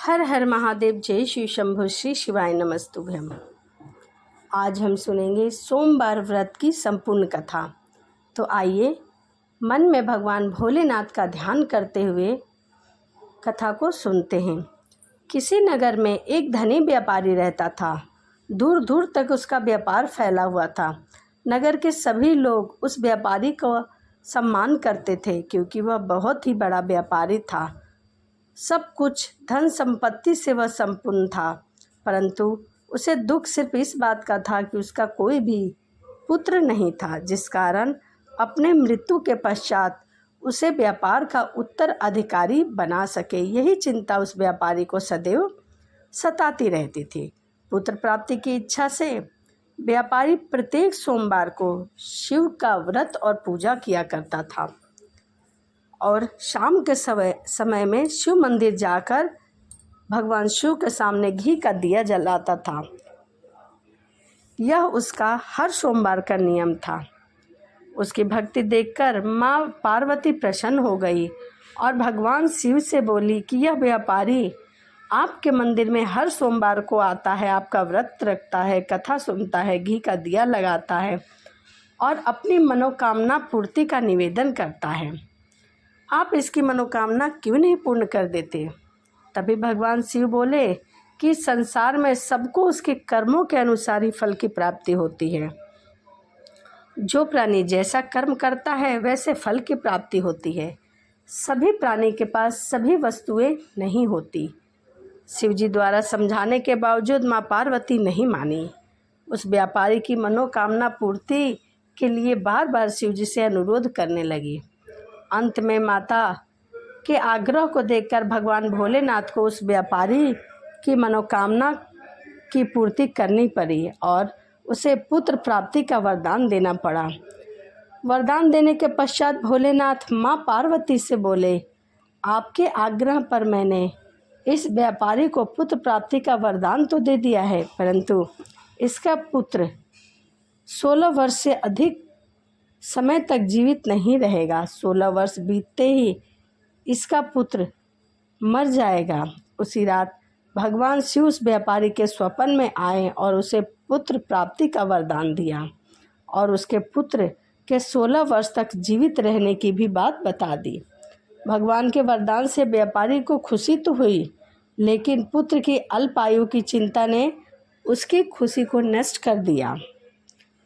हर हर महादेव, जय श्री शंभु, श्री शिवाय नमस्तुभ्यम। आज हम सुनेंगे सोमवार व्रत की संपूर्ण कथा। तो आइए मन में भगवान भोलेनाथ का ध्यान करते हुए कथा को सुनते हैं। किसी नगर में एक धनी व्यापारी रहता था। दूर दूर तक उसका व्यापार फैला हुआ था। नगर के सभी लोग उस व्यापारी को सम्मान करते थे क्योंकि वह बहुत ही बड़ा व्यापारी था। सब कुछ धन संपत्ति से वह संपूर्ण था, परंतु उसे दुख सिर्फ इस बात का था कि उसका कोई भी पुत्र नहीं था, जिस कारण अपने मृत्यु के पश्चात उसे व्यापार का उत्तराधिकारी बना सके। यही चिंता उस व्यापारी को सदैव सताती रहती थी। पुत्र प्राप्ति की इच्छा से व्यापारी प्रत्येक सोमवार को शिव का व्रत और पूजा किया करता था और शाम के समय में शिव मंदिर जाकर भगवान शिव के सामने घी का दिया जलाता था। यह उसका हर सोमवार का नियम था। उसकी भक्ति देखकर माँ पार्वती प्रसन्न हो गई और भगवान शिव से बोली कि यह व्यापारी आपके मंदिर में हर सोमवार को आता है, आपका व्रत रखता है, कथा सुनता है, घी का दिया लगाता है और अपनी मनोकामना पूर्ति का निवेदन करता है। आप इसकी मनोकामना क्यों नहीं पूर्ण कर देते? तभी भगवान शिव बोले कि संसार में सबको उसके कर्मों के अनुसार ही फल की प्राप्ति होती है। जो प्राणी जैसा कर्म करता है वैसे फल की प्राप्ति होती है। सभी प्राणी के पास सभी वस्तुएं नहीं होती। शिव जी द्वारा समझाने के बावजूद माँ पार्वती नहीं मानी। उस व्यापारी की मनोकामना पूर्ति के लिए बार बार शिव जी से अनुरोध करने लगी। अंत में माता के आग्रह को देखकर भगवान भोलेनाथ को उस व्यापारी की मनोकामना की पूर्ति करनी पड़ी और उसे पुत्र प्राप्ति का वरदान देना पड़ा। वरदान देने के पश्चात भोलेनाथ माँ पार्वती से बोले, आपके आग्रह पर मैंने इस व्यापारी को पुत्र प्राप्ति का वरदान तो दे दिया है, परंतु इसका पुत्र 16 वर्ष से अधिक समय तक जीवित नहीं रहेगा। 16 वर्ष बीतते ही इसका पुत्र मर जाएगा। उसी रात भगवान शिव उस व्यापारी के स्वप्न में आए और उसे पुत्र प्राप्ति का वरदान दिया और उसके पुत्र के 16 वर्ष तक जीवित रहने की भी बात बता दी। भगवान के वरदान से व्यापारी को खुशी तो हुई, लेकिन पुत्र की अल्प आयु की चिंता ने उसकी खुशी को नष्ट कर दिया।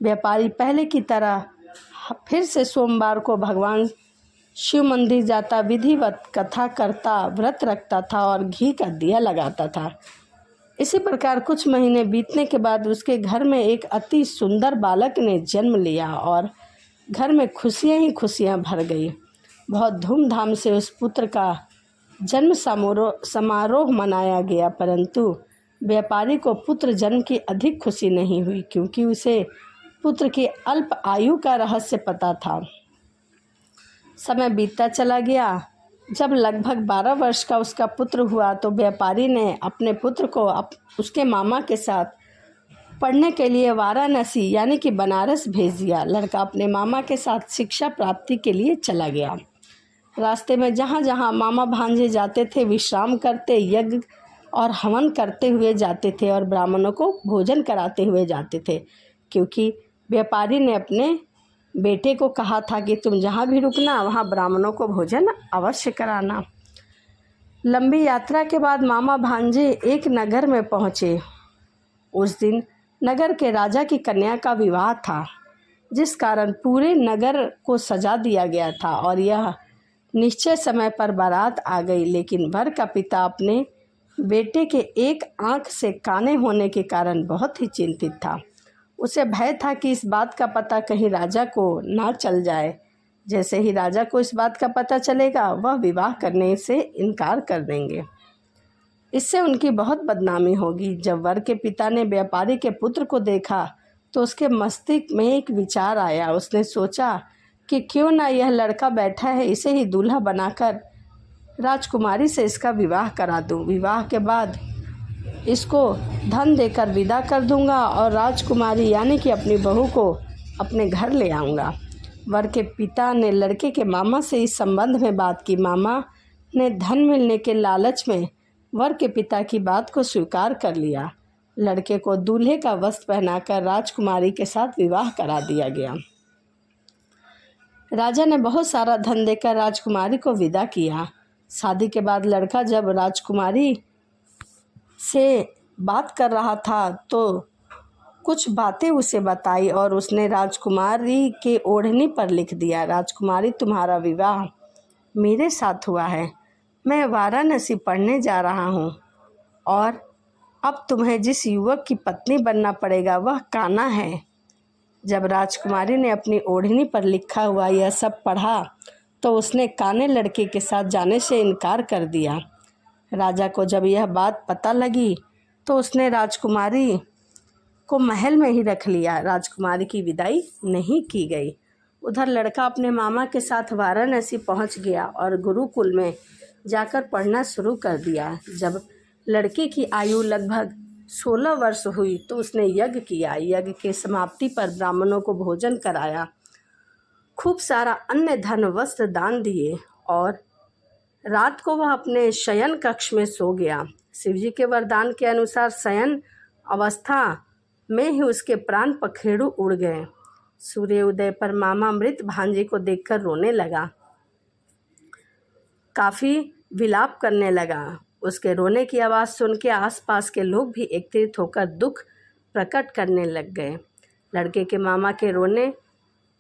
व्यापारी पहले की तरह फिर से सोमवार को भगवान शिव मंदिर जाता, विधिवत कथा करता, व्रत रखता था और घी का दिया लगाता था। इसी प्रकार कुछ महीने बीतने के बाद उसके घर में एक अति सुंदर बालक ने जन्म लिया और घर में खुशियां ही खुशियां भर गई। बहुत धूमधाम से उस पुत्र का जन्म समारोह मनाया गया, परंतु व्यापारी को पुत्र जन्म की अधिक खुशी नहीं हुई क्योंकि उसे पुत्र की अल्प आयु का रहस्य पता था। समय बीतता चला गया। जब लगभग 12 वर्ष का उसका पुत्र हुआ तो व्यापारी ने अपने पुत्र को उसके मामा के साथ पढ़ने के लिए वाराणसी यानी कि बनारस भेज दिया। लड़का अपने मामा के साथ शिक्षा प्राप्ति के लिए चला गया। रास्ते में जहाँ जहाँ मामा भांजे जाते थे, विश्राम करते, यज्ञ और हवन करते हुए जाते थे और ब्राह्मणों को भोजन कराते हुए जाते थे, क्योंकि व्यापारी ने अपने बेटे को कहा था कि तुम जहाँ भी रुकना वहाँ ब्राह्मणों को भोजन अवश्य कराना। लंबी यात्रा के बाद मामा भांजे एक नगर में पहुँचे। उस दिन नगर के राजा की कन्या का विवाह था, जिस कारण पूरे नगर को सजा दिया गया था और यह निश्चय समय पर बारात आ गई। लेकिन वर का पिता अपने बेटे के एक आँख से काने होने के कारण बहुत ही चिंतित था। उसे भय था कि इस बात का पता कहीं राजा को ना चल जाए। जैसे ही राजा को इस बात का पता चलेगा वह विवाह करने से इनकार कर देंगे। इससे उनकी बहुत बदनामी होगी। जब वर के पिता ने व्यापारी के पुत्र को देखा तो उसके मस्तिष्क में एक विचार आया। उसने सोचा कि क्यों ना यह लड़का बैठा है, इसे ही दूल्हा बनाकर राजकुमारी से इसका विवाह करा दूं। विवाह के बाद इसको धन देकर विदा कर दूंगा और राजकुमारी यानी कि अपनी बहू को अपने घर ले आऊँगा। वर के पिता ने लड़के के मामा से इस संबंध में बात की। मामा ने धन मिलने के लालच में वर के पिता की बात को स्वीकार कर लिया। लड़के को दूल्हे का वस्त्र पहनाकर राजकुमारी के साथ विवाह करा दिया गया। राजा ने बहुत सारा धन देकर राजकुमारी को विदा किया। शादी के बाद लड़का जब राजकुमारी से बात कर रहा था तो कुछ बातें उसे बताई और उसने राजकुमारी के ओढ़नी पर लिख दिया, राजकुमारी तुम्हारा विवाह मेरे साथ हुआ है। मैं वाराणसी पढ़ने जा रहा हूँ और अब तुम्हें जिस युवक की पत्नी बनना पड़ेगा वह कान्हा है। जब राजकुमारी ने अपनी ओढ़नी पर लिखा हुआ यह सब पढ़ा तो उसने काने लड़के के साथ जाने से इनकार कर दिया। राजा को जब यह बात पता लगी तो उसने राजकुमारी को महल में ही रख लिया। राजकुमारी की विदाई नहीं की गई। उधर लड़का अपने मामा के साथ वाराणसी पहुंच गया और गुरुकुल में जाकर पढ़ना शुरू कर दिया। जब लड़के की आयु लगभग 16 वर्ष हुई तो उसने यज्ञ किया। यज्ञ के समाप्ति पर ब्राह्मणों को भोजन कराया, खूब सारा अन्न धन वस्त्र दान दिए और रात को वह अपने शयन कक्ष में सो गया। शिवजी के वरदान के अनुसार शयन अवस्था में ही उसके प्राण पखेरु उड़ गए। सूर्य उदय पर मामा मृत भांजे को देखकर रोने लगा, काफ़ी विलाप करने लगा। उसके रोने की आवाज़ सुन के आसपास के लोग भी एकत्रित होकर दुख प्रकट करने लग गए। लड़के के मामा के रोने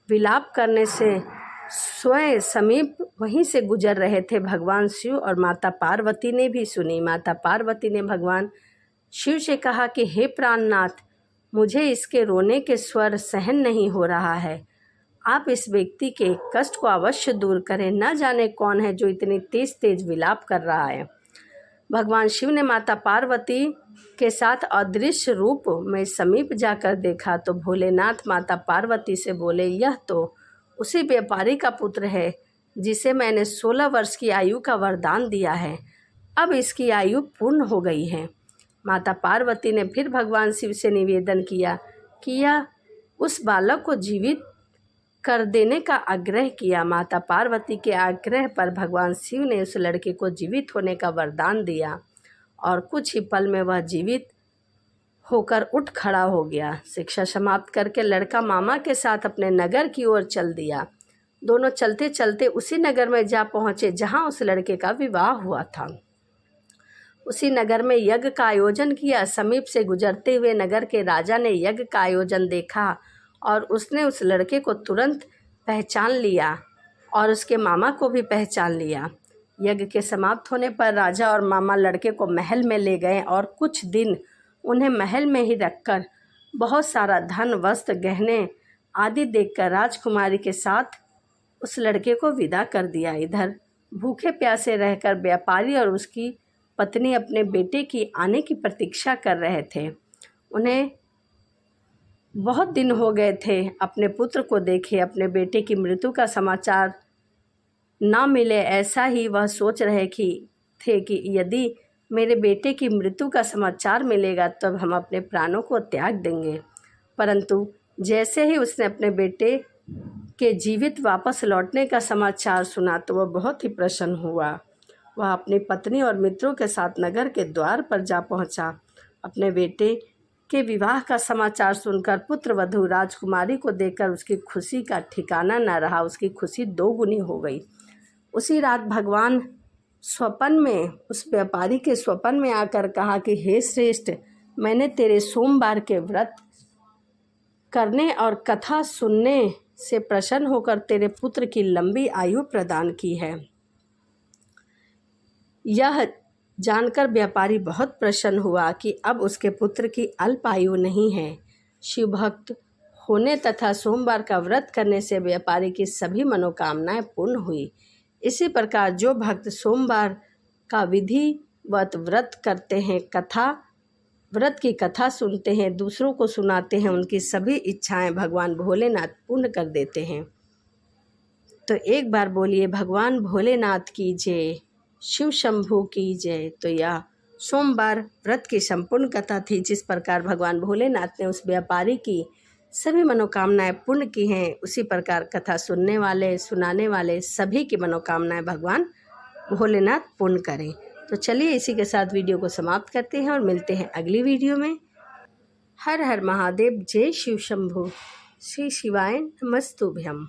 विलाप करने से स्वयं समीप वहीं से गुजर रहे थे भगवान शिव और माता पार्वती ने भी सुनी। माता पार्वती ने भगवान शिव से कहा कि हे प्राणनाथ, मुझे इसके रोने के स्वर सहन नहीं हो रहा है। आप इस व्यक्ति के कष्ट को अवश्य दूर करें। न जाने कौन है जो इतनी तेज तेज विलाप कर रहा है। भगवान शिव ने माता पार्वती के साथ अदृश्य रूप में समीप जाकर देखा तो भोलेनाथ माता पार्वती से बोले, यह तो उसी व्यापारी का पुत्र है जिसे मैंने 16 वर्ष की आयु का वरदान दिया है। अब इसकी आयु पूर्ण हो गई है। माता पार्वती ने फिर भगवान शिव से निवेदन किया कि यह उस बालक को जीवित कर देने का आग्रह किया। माता पार्वती के आग्रह पर भगवान शिव ने उस लड़के को जीवित होने का वरदान दिया और कुछ ही पल में वह जीवित होकर उठ खड़ा हो गया। शिक्षा समाप्त करके लड़का मामा के साथ अपने नगर की ओर चल दिया। दोनों चलते चलते उसी नगर में जा पहुँचे जहाँ उस लड़के का विवाह हुआ था। उसी नगर में यज्ञ का आयोजन किया। समीप से गुजरते हुए नगर के राजा ने यज्ञ का आयोजन देखा और उसने उस लड़के को तुरंत पहचान लिया और उसके मामा को भी पहचान लिया। यज्ञ के समाप्त होने पर राजा और मामा लड़के को महल में ले गए और कुछ दिन उन्हें महल में ही रखकर बहुत सारा धन वस्त्र गहने आदि देकर राजकुमारी के साथ उस लड़के को विदा कर दिया। इधर भूखे प्यासे रहकर व्यापारी और उसकी पत्नी अपने बेटे की आने की प्रतीक्षा कर रहे थे। उन्हें बहुत दिन हो गए थे अपने पुत्र को देखे। अपने बेटे की मृत्यु का समाचार ना मिले ऐसा ही वह सोच रहे थे कि यदि मेरे बेटे की मृत्यु का समाचार मिलेगा तब हम अपने प्राणों को त्याग देंगे। परंतु जैसे ही उसने अपने बेटे के जीवित वापस लौटने का समाचार सुना तो वह बहुत ही प्रसन्न हुआ। वह अपनी पत्नी और मित्रों के साथ नगर के द्वार पर जा पहुंचा। अपने बेटे के विवाह का समाचार सुनकर पुत्र वधू राजकुमारी को देखकर उसकी खुशी का ठिकाना न रहा। उसकी खुशी दोगुनी हो गई। उसी रात भगवान स्वप्न में उस व्यापारी के स्वप्न में आकर कहा कि हे श्रेष्ठ, मैंने तेरे सोमवार के व्रत करने और कथा सुनने से प्रसन्न होकर तेरे पुत्र की लंबी आयु प्रदान की है। यह जानकर व्यापारी बहुत प्रसन्न हुआ कि अब उसके पुत्र की अल्प आयु नहीं है। शिव भक्त होने तथा सोमवार का व्रत करने से व्यापारी की सभी मनोकामनाएं पूर्ण हुई। इसी प्रकार जो भक्त सोमवार का विधिवत व्रत करते हैं, व्रत की कथा सुनते हैं, दूसरों को सुनाते हैं, उनकी सभी इच्छाएं भगवान भोलेनाथ पूर्ण कर देते हैं। तो एक बार बोलिए भगवान भोलेनाथ की जय, शिव शंभू की जय। तो यह सोमवार व्रत की संपूर्ण कथा थी। जिस प्रकार भगवान भोलेनाथ ने उस व्यापारी की सभी मनोकामनाएं पूर्ण की हैं, उसी प्रकार कथा सुनने वाले सुनाने वाले सभी की मनोकामनाएं भगवान भोलेनाथ पूर्ण करें। तो चलिए इसी के साथ वीडियो को समाप्त करते हैं और मिलते हैं अगली वीडियो में। हर हर महादेव, जय शिव शंभु, श्री शिवाय नमस्तुभ्यम।